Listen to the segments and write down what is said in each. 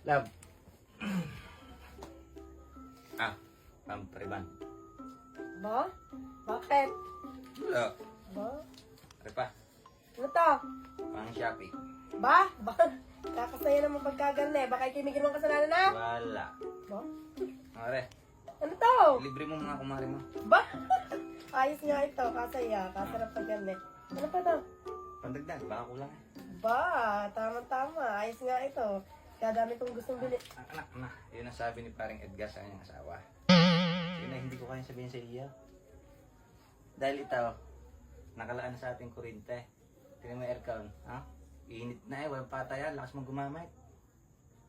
Love. Pampariban. Ba? Bakit? Wala. Ba? Ano pa? Ano to? Pang shopping. Ba? Ba? Kakasaya naman pagkaganda eh. Baka ikimigin mo ang kasalanan na? Wala. Ba? Mare, Ano to? libre mo mga kumari mo. Ba? Ayos nga ito. Kasaya. Kasarap pagkanda eh. Ano pa to? Pandagdag, baka kulang eh. Ba? Tama-tama. Ayos nga ito. Kaya dami kong gustong bili. Anak na, yun ang sabi ni paring Edgar sa kanyang asawa. Yun na hindi ko kaya sabihin sa iyo. Dahil ito, nakalaan sa ating kurinte. Tingnan mo yung aircon, ha? Init na eh, walang patayan, lakas mong gumamit.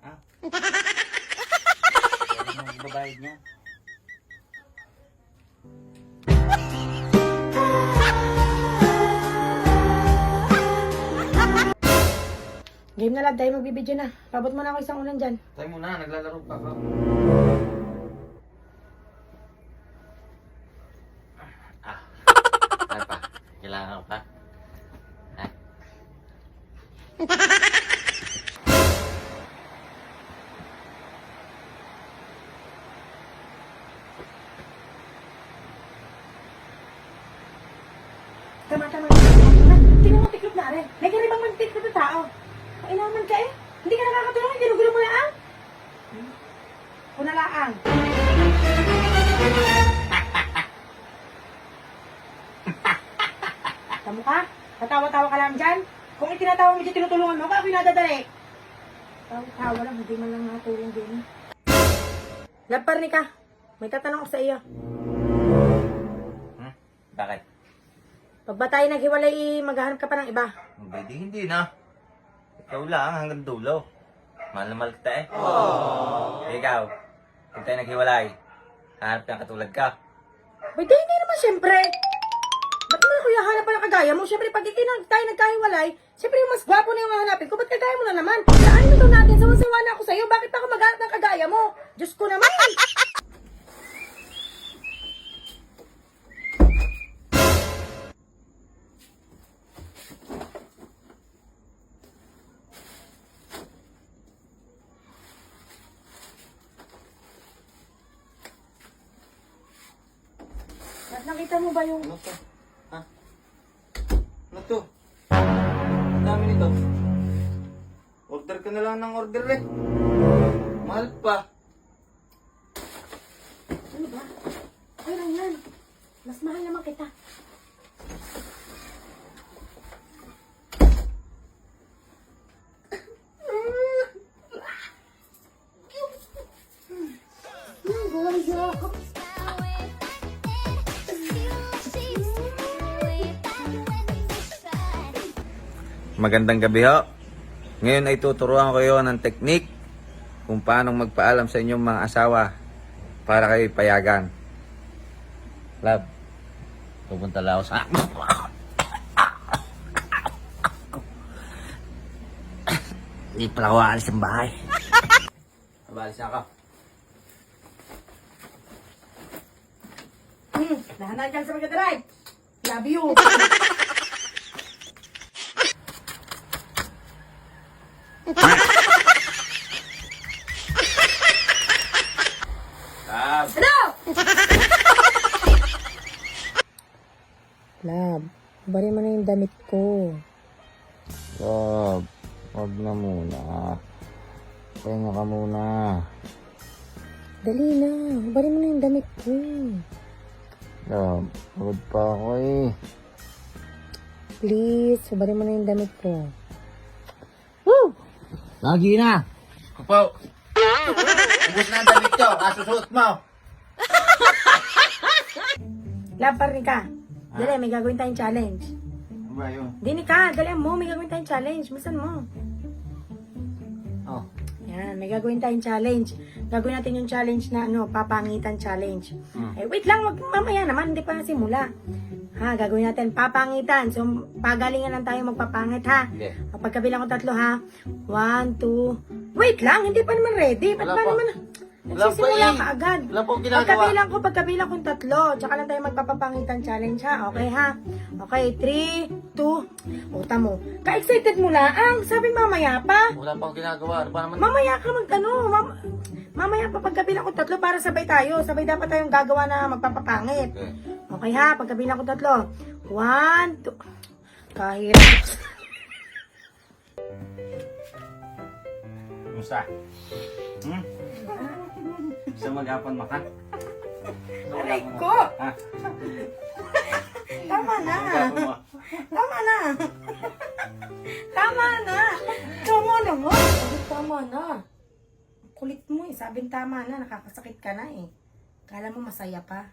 Ha? Kaya mong babayad niya. Game na lab. Tayo magbibideo na. Pabot mo na ako isang ulan dyan. Tayo muna, naglalaro pa ako. Ano pa? Kailangan ko pa? Ha? Tama. Tingnan mo tiklop na rin. May karibang magtiklop na tao. Kailangan ka eh. Hindi ka nakakatulong. Ginugulo mo lang. Kunalaang. Tamo ka? Tatawa-tawa ka lang dyan? Kung itinatawa mo dyan, tinutulungan mo, ako pinadadali. Tawa lang, hindi man lang nakatulong din. Lapar ni ka. May tatanong ako sa iyo. Bakit? Pag ba tayo naghiwalay, maghahanap ka pa ng iba? Hindi na. Ikaw lang hanggang dulo. Mahal na mahal kita eh. Ikaw, kung tayo naghiwalay, hanap ka katulad ka. Pwede, hindi naman siyempre. Ba't naman ako hahanap pa ng kagaya mo? Siyempre, pag tayo nagkahiwalay, siyempre yung mas gwapo na yung hahanapin ko. Ba't kagaya mo na naman? Saan ito natin? Sawa-sawa na ako sa'yo. Bakit ako maghanap ng kagaya mo? Diyos ko naman! Nakita mo ba yung... Ano to? Ha? Ano to? Ang dami nito. Order ka na lang ng order eh. Mahal pa. Ano ba? Okay lang yan. Mas mahal naman kita. Magandang gabi ho. Ngayon ay tuturuan ko kayo ng teknik kung paano magpaalam sa inyong mga asawa para kayo payagan. Love, pupunta lang ako sa... Hindi pala ako aalis ng bahay. Abalis na ako. Nahanay dyan sa mag-drive. Love you. Love. Ano? Love, bari mo na yung damit ko. Love, wag na muna. Pahinga ka muna. Dali na, bari mo na yung damit ko. Love, pagod pa ako eh. Please, bari mo na yung damit ko. Woo! Lagi na! Kupaw! Ubus na ang damit ko, kasusuot mo! Love, pari ka. Dali, may gagawin tayong challenge. Ano ba yun? Dini ka, dali mo, may gagawin tayong challenge. Bisan mo. Oh. Yan, may gagawin tayong challenge. Gagawin natin yung challenge na papangitan challenge. Hmm. Eh, wait lang, mamaya naman, hindi pa nasimula. Ha, gagawin natin papangitan. So, pagalingan lang tayo magpapangit, ha? Hindi. Pagkabilang ko 3, ha? 1, 2... Wait lang, hindi pa naman ready. Ba't Wala ba pa. naman... Wala pa Nagsisimula eh. ka agad. Wala po akong ginagawa. Pagkabilang ko 3, tsaka lang tayo magpapapangitan challenge ha. Okay ha? Okay, 3, 2, uta mo. Ka-excited mo lang. Sabi mamaya pa. Wala pa akong ginagawa. Ano ba naman? Mamaya ka mamaya pa pagkabilang ko 3 para sabay tayo. Sabay dapat tayong gagawa na magpapapangit. Okay. Okay ha? Pagkabilang ko 3. 1, 2. Kahirap. Kumusta? Gusto maghapon makan? Aray ko! Ha? Tama na. Maghapon mo. Tama na. Tama na. Tama na mo. Tama na. Kulit mo eh. Sabing tama na. Nakakasakit ka na eh. Kala mo masaya pa.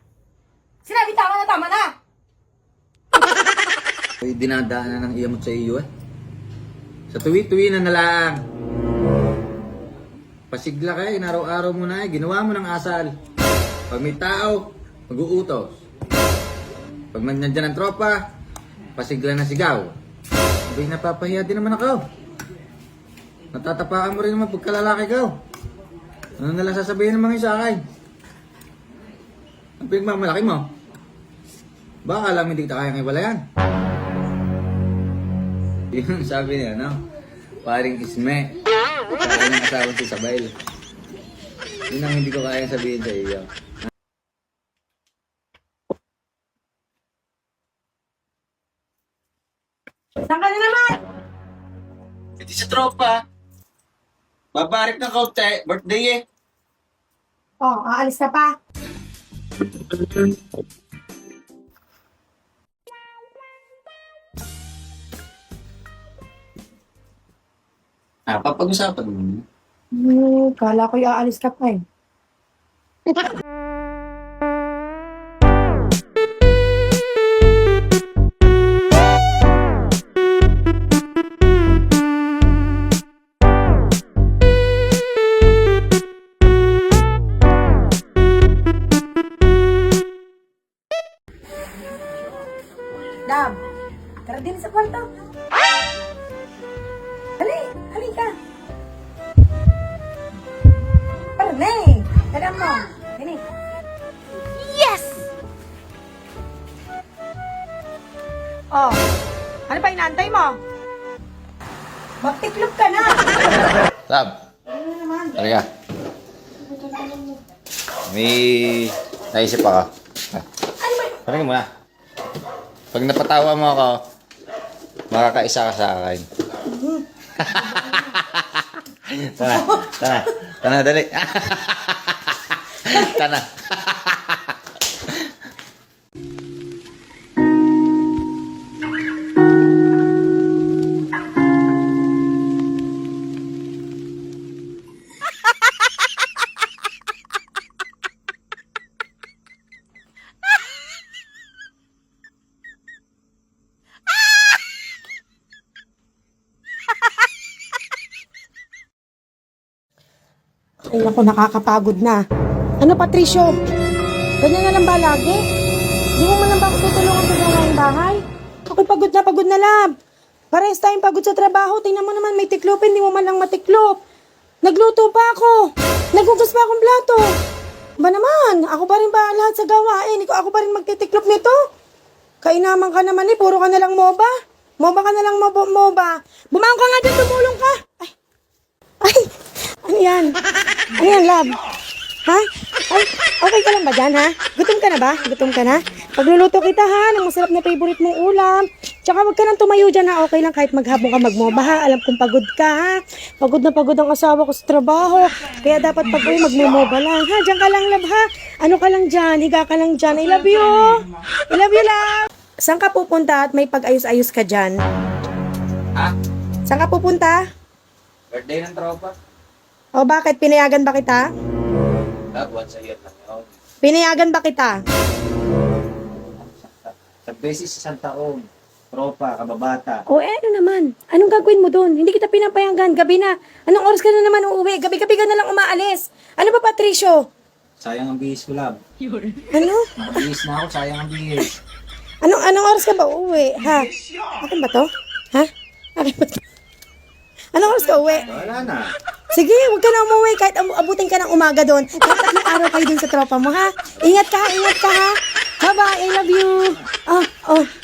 Sinabi tama na, tama na! Ay, dinadaanan ng iyamot sa iyo eh. Sa tuwi-tuwi na lang. Pasigla ka eh, araw-araw mo na eh. Ginawa mo ng asal. Pag may tao, mag-uutos. Pag nandiyan ang tropa, pasigla na sigaw. Abay, napapahiya din naman ako. Natatapakan mo rin naman pagkalalaki ka. Ano nalang sasabihin ng mga isa akin? Ang pinagmamalaki mo? Baka alam hindi kita kayang iwalayan. Yun sabi niya, no? Paring isme. Kaya ng asawa si Sabay. Yun ang hindi ko kaya sabihin sa iyo. Saan ka na naman? Hindi sa tropa. Babarik ng kaunti. Birthday eh. Oh, aalis ka pa. Papag-usapan mo. Kala ko aalis ka pa eh. Dab, tara din sa kwarto. Hali ka. Parne, tara mo. Dini. Yes! Oh, ano pa inaantay mo? Magtiklop ka na. Lab, Ano naman? tara ka. May naisip ako. Ano ba? Tara mo na. Pag napatawa mo ako, makakaisa ka sa akin. Tana, dali. Tana. Ay, naku, nakakapagod na. Ano, Patricio? Ganyan na lang ba lagi? Di mo man lang ba ako tutulungan sa gawaing bahay? Ako'y pagod na, lab. Parehas tayong pagod sa trabaho. Tingnan mo naman, may tiklopin. Di mo man lang matiklop. Nagluto pa ako. Naghugas pa akong plato. Ba naman, ako pa rin ba lahat sa gawain? Ako pa rin magtitiklop nito? Kainaman ka naman eh. Puro ka na lang moba. Moba ka na lang, moba. Bumangon ka nga dyan, tumulong ka. Ay, ano yan? Ano yan, love? Ha? Ay, okay ka lang ba dyan, ha? Gutom ka na ba? Gutom ka na? Pagluluto kita, ha? Ng masarap na favorite mong ulam. Tsaka wag ka nang tumayo dyan, ha? Okay lang kahit maghabong ka magmoba, ha? Alam kong pagod ka, ha? Pagod na pagod ang asawa ko sa trabaho. Kaya dapat pag uwi, magmomoba lang, ha? Diyan ka lang, love, ha? Ano ka lang dyan? Higa ka lang dyan. I love you. I love you, love. Saan ka pupunta at may pag-ayos-ayos ka dyan? Ha? Saan ka pupunta? Birthday ng tropa. O bakit? Pinayagan ba kita? Buwan sa iyo. Pinayagan ba kita? Sa beses sa isang taon. Tropa, kababata. O ano naman? Anong gagawin mo doon? Hindi kita pinapayagan. Gabi na. Anong oras ka na naman uuwi? Gabi-gabi ka na lang umaalis. Ano ba, Patricio? Sayang ang bihis ko, lab. Ano? Bihis na ako, sayang ang bihis. Anong oras ka ba uuwi? Ha? Akin ba to? Ha? Akin ba to? Anong oras ka uwi? Wala na. Sige, huwag ka na umuwi kahit abutin ka ng umaga doon. Kahit 3 araw kayo dun sa tropa mo, ha? Ingat ka ha? Bye-bye, I love you.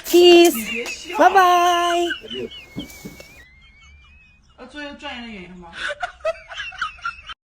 Kiss. Bye-bye. 最后赚一个演员吗？